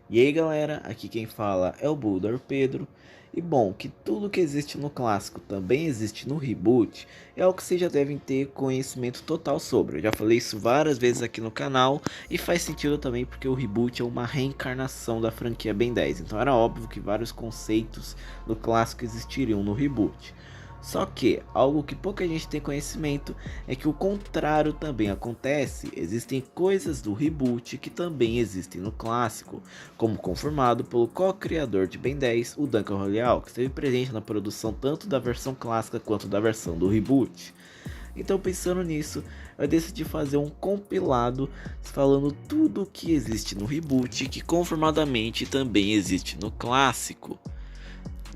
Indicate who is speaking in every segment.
Speaker 1: E aí galera, aqui quem fala é o Bulldor Pedro. E bom, que tudo que existe no clássico também existe no reboot é o que vocês já devem ter conhecimento total sobre. Eu já falei isso várias vezes aqui no canal e faz sentido também porque o reboot é uma reencarnação da franquia Ben 10. Então era óbvio que vários conceitos do clássico existiriam no reboot. Só que algo que pouca gente tem conhecimento é que o contrário também acontece. Existem coisas do reboot que também existem no clássico, como confirmado pelo co-criador de Ben 10, o Duncan Royal, que esteve presente na produção tanto da versão clássica quanto da versão do reboot. Então, pensando nisso, eu decidi fazer um compilado falando tudo o que existe no reboot que confirmadamente também existe no clássico.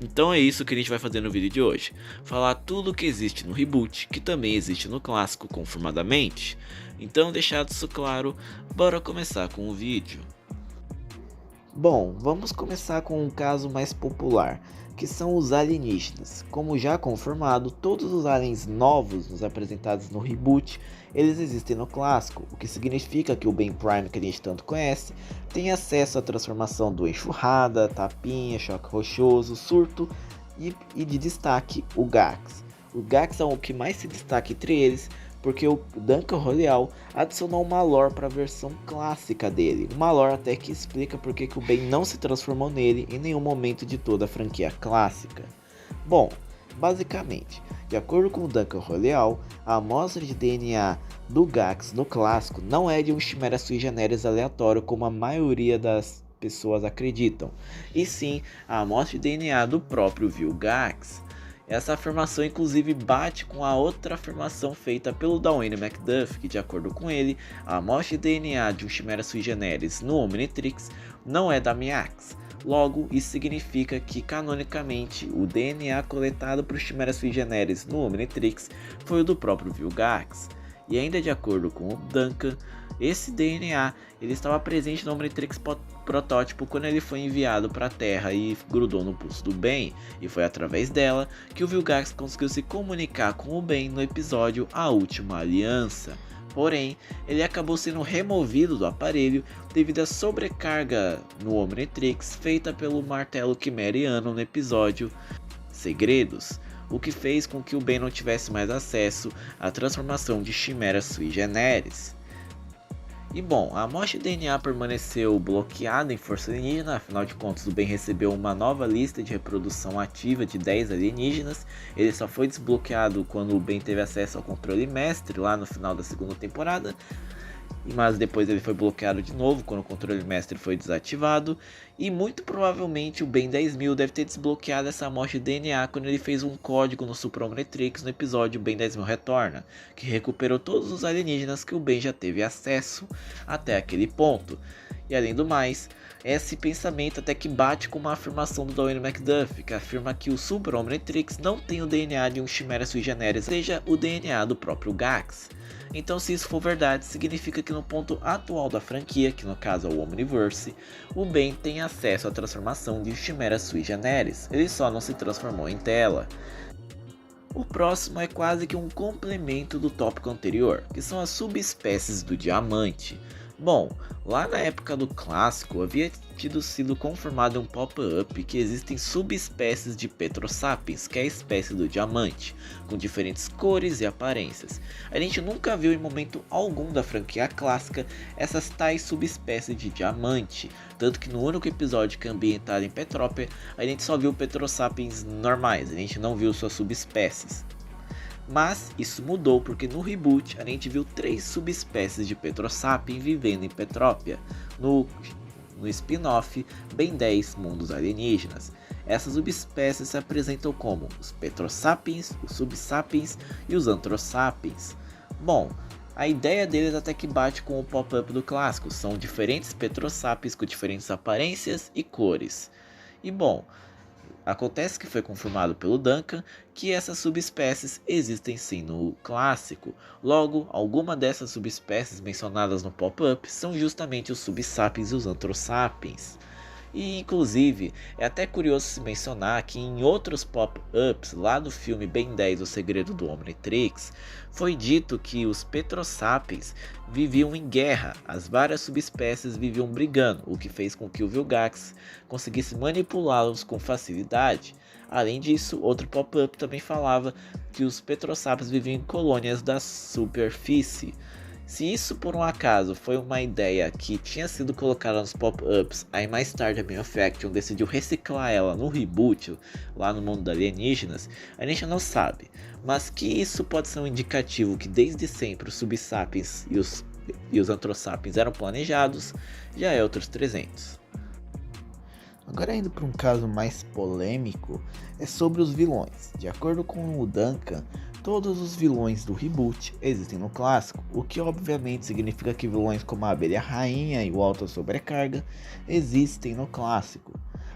Speaker 1: Então é isso que a gente vai fazer no vídeo de hoje, falar tudo o que existe no reboot, que também existe no clássico confirmadamente. Então, deixado isso claro, bora começar com o vídeo. Bom, vamos começar com um caso mais popular, que são os alienígenas. Como já confirmado, todos os aliens novos nos apresentados no reboot, eles existem no clássico, o que significa que o Ben Prime que a gente tanto conhece, tem acesso à transformação do Enxurrada, Tapinha, Choque Rochoso, Surto e de destaque o Gax. O Gax é o que mais se destaca entre eles, porque o Duncan Royal adicionou uma lore para a versão clássica dele, uma lore até que explica porque que o Ben não se transformou nele em nenhum momento de toda a franquia clássica. Bom, basicamente, de acordo com o Duncan Royal, a amostra de DNA do Gax no clássico não é de um Chimera sui generis aleatório como a maioria das pessoas acreditam, e sim a amostra de DNA do próprio Vilgax. Essa afirmação inclusive bate com a outra afirmação feita pelo Dwayne McDuff, que de acordo com ele, a amostra de DNA de um Chimera sui generis no Omnitrix não é da Miax. Logo, isso significa que canonicamente o DNA coletado por Chimera sui generis no Omnitrix foi o do próprio Vilgax. E ainda de acordo com o Duncan, esse DNA ele estava presente no Omnitrix protótipo quando ele foi enviado para a Terra e grudou no pulso do Ben, e foi através dela que o Vilgax conseguiu se comunicar com o Ben no episódio A Última Aliança. Porém, ele acabou sendo removido do aparelho devido à sobrecarga no Omnitrix feita pelo martelo quimeriano no episódio Segredos, o que fez com que o Ben não tivesse mais acesso à transformação de Chimera sui generis. E bom, a amostra de DNA permaneceu bloqueada em Força Alienígena, afinal de contas o Ben recebeu uma nova lista de reprodução ativa de 10 alienígenas. Ele só foi desbloqueado quando o Ben teve acesso ao controle mestre lá no final da segunda temporada, mas depois ele foi bloqueado de novo quando o controle mestre foi desativado, e muito provavelmente o Ben 10.000 deve ter desbloqueado essa amostra de DNA quando ele fez um código no Super Omnitrix no episódio Ben 10.000 Retorna, que recuperou todos os alienígenas que o Ben já teve acesso até aquele ponto. E além do mais, esse pensamento até que bate com uma afirmação do Dwayne McDuff, que afirma que o Super Omnitrix não tem o DNA de um Chimera sui generis, seja o DNA do próprio Gax. Então, se isso for verdade, significa que no ponto atual da franquia, que no caso é o Omniverse, o Ben tem acesso à transformação de Chimera sui generis, ele só não se transformou em tela. O próximo é quase que um complemento do tópico anterior, que são as subespécies do diamante. Bom, lá na época do clássico havia sido confirmado um pop-up que existem subespécies de Petrosapiens, que é a espécie do diamante, com diferentes cores e aparências. A gente nunca viu em momento algum da franquia clássica essas tais subespécies de diamante, tanto que no único episódio que é ambientado em Petrópia, a gente só viu Petrosapiens normais, a gente não viu suas subespécies. Mas isso mudou porque no reboot a gente viu 3 subespécies de Petrosapiens vivendo em Petrópia, no spin-off Ben 10 Mundos Alienígenas. Essas subespécies se apresentam como os Petrosapiens, os Subsapiens e os Anthrosapiens. Bom, a ideia deles até que bate com o pop-up do clássico, são diferentes Petrosapiens com diferentes aparências e cores. E bom, acontece que foi confirmado pelo Duncan que essas subespécies existem sim no clássico. Logo, alguma dessas subespécies mencionadas no pop-up são justamente os Subsapiens e os Anthrosapiens. E inclusive, é até curioso se mencionar que em outros pop-ups lá do filme Ben 10, O Segredo do Omnitrix, foi dito que os Petrosapiens viviam em guerra, as várias subespécies viviam brigando, o que fez com que o Vilgax conseguisse manipulá-los com facilidade. Além disso, outro pop-up também falava que os Petrosapiens viviam em colônias da superfície. Se isso por um acaso foi uma ideia que tinha sido colocada nos pop-ups, aí mais tarde a Manufacturing decidiu reciclar ela no reboot, lá no mundo alienígenas, a gente não sabe. Mas que isso pode ser um indicativo que desde sempre os Subsapiens e os Anthrosapiens eram planejados, já é outros 300.
Speaker 2: Agora indo para um caso mais polêmico, é sobre os vilões. De acordo com o Duncan, todos os vilões do reboot existem no clássico, o que obviamente significa que vilões como a Abelha Rainha e o Alta Sobrecarga existem no clássico.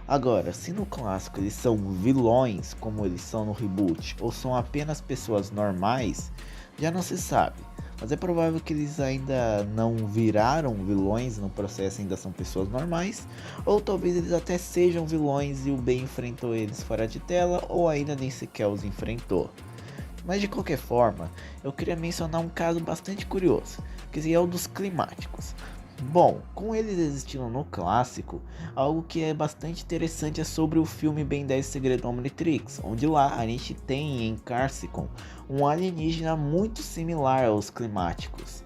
Speaker 2: Agora, se no clássico eles são vilões como eles são no reboot, ou são apenas pessoas normais, já não se sabe. Mas é provável que eles ainda não viraram vilões no processo, ainda são pessoas normais, ou talvez eles até sejam vilões e o Ben enfrentou eles fora de tela, ou ainda nem sequer os enfrentou. Mas de qualquer forma, eu queria mencionar um caso bastante curioso, que é o dos climáticos. Bom, com eles existindo no clássico, algo que é bastante interessante é sobre o filme Ben 10 Segredo Omnitrix, onde lá a gente tem em Carsicon um alienígena muito similar aos climáticos.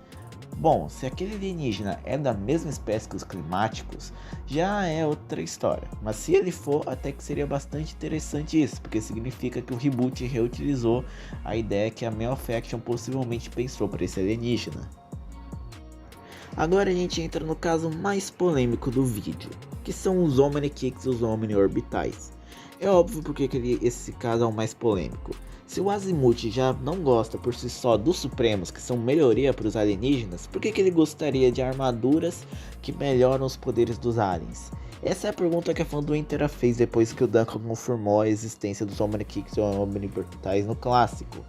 Speaker 2: Bom, se aquele alienígena é da mesma espécie que os climáticos, já é outra história. Mas se ele for, até que seria bastante interessante isso, porque significa que o reboot reutilizou a ideia que a Manufacturing possivelmente pensou para esse alienígena. Agora a gente entra no caso mais polêmico do vídeo, que são os Omnikicks e os Omni-Orbitais. É óbvio porque esse caso é o mais polêmico. Se o Azimuth já não gosta por si só dos Supremos, que são melhoria para os alienígenas, por que ele gostaria de armaduras que melhoram os poderes dos aliens? Essa é a pergunta que a fã do Intera fez depois que o Duncan confirmou a existência dos Omnikicks e Omni-Orbitais no clássico.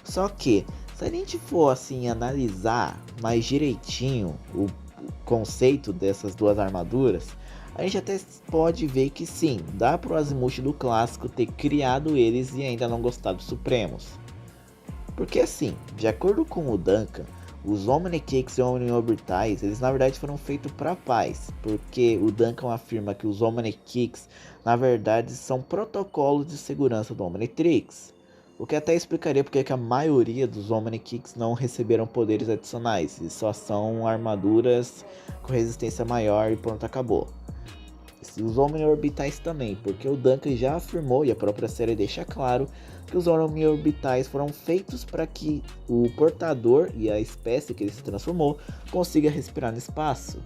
Speaker 2: Só que, se a gente for assim analisar mais direitinho o conceito dessas duas armaduras, a gente até pode ver que sim, dá pro Azimuth do clássico ter criado eles e ainda não gostar dos Supremos. Porque assim, de acordo com o Duncan, os Omnikicks e Omni-Orbitais, eles na verdade foram feitos para paz, porque o Duncan afirma que os Omnikicks na verdade são protocolos de segurança do Omnitrix. O que até explicaria porque que a maioria dos Omnikicks não receberam poderes adicionais, e só são armaduras com resistência maior e pronto, acabou. Os Omni-Orbitais também, porque o Duncan já afirmou, e a própria série deixa claro, que os Omni-Orbitais foram feitos para que o portador e a espécie que ele se transformou consiga respirar no espaço.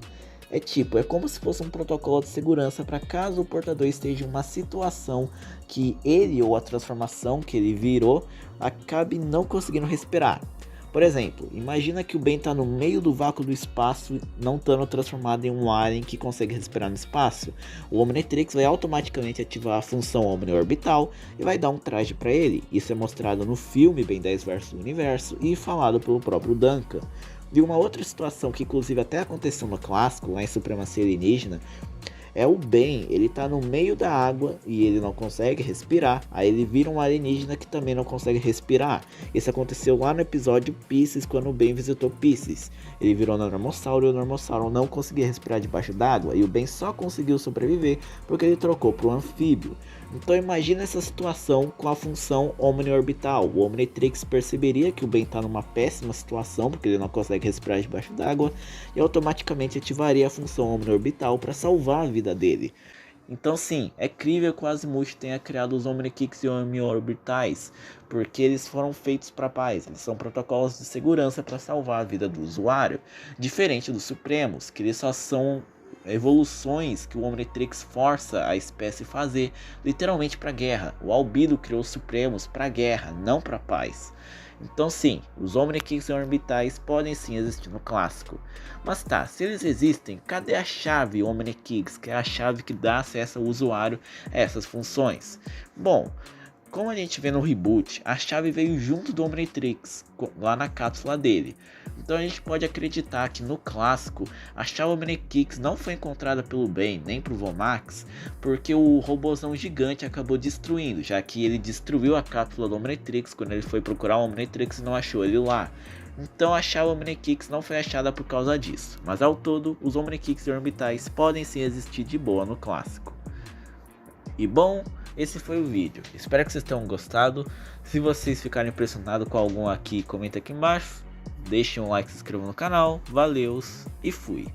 Speaker 2: É como se fosse um protocolo de segurança para caso o portador esteja em uma situação que ele ou a transformação que ele virou acabe não conseguindo respirar. Por exemplo, imagina que o Ben está no meio do vácuo do espaço, não estando transformado em um alien que consegue respirar no espaço. O Omnitrix vai automaticamente ativar a função Omni-Orbital e vai dar um traje para ele. Isso é mostrado no filme Ben 10 vs Universo e falado pelo próprio Duncan. E uma outra situação que inclusive até aconteceu no clássico, lá em Supremacia Alienígena, é o Ben, ele tá no meio da água e ele não consegue respirar, aí ele vira um alienígena que também não consegue respirar. Isso aconteceu lá no episódio Pisces, quando o Ben visitou Pisces. Ele virou Normossauro e o Normossauro não conseguia respirar debaixo d'água, e o Ben só conseguiu sobreviver porque ele trocou para o anfíbio. Então imagina essa situação com a função Omni-Orbital. O Omnitrix perceberia que o Ben está numa péssima situação, porque ele não consegue respirar debaixo d'água, e automaticamente ativaria a função Omni-Orbital para salvar a vida dele. Então sim, é crível que o Azimuth tenha criado os Omnikicks e Omni-Orbitais, porque eles foram feitos para paz, eles são protocolos de segurança para salvar a vida do usuário, diferente dos Supremos, que eles só são evoluções que o Omnitrix força a espécie a fazer, literalmente para guerra. O Albedo criou os Supremos para guerra, não para paz. Então sim, os Omnikicks e Orbitais podem sim existir no clássico. Mas tá, se eles existem, cadê a chave Omnikicks, que é a chave que dá acesso ao usuário a essas funções? Bom,
Speaker 1: como a gente vê no reboot, a chave veio junto do Omnitrix, lá na cápsula dele. Então a gente pode acreditar que no clássico, a chave Omnitrix não foi encontrada pelo Ben, nem pro Vomax, porque o robôzão gigante acabou destruindo, já que ele destruiu a cápsula do Omnitrix quando ele foi procurar o Omnitrix e não achou ele lá. Então a chave Omnitrix não foi achada por causa disso, mas ao todo, os Omnitrix orbitais podem sim existir de boa no clássico. E bom, esse foi o vídeo, espero que vocês tenham gostado. Se vocês ficarem impressionados com algum aqui, comenta aqui embaixo. Deixem um like, se inscrevam no canal, valeus e fui!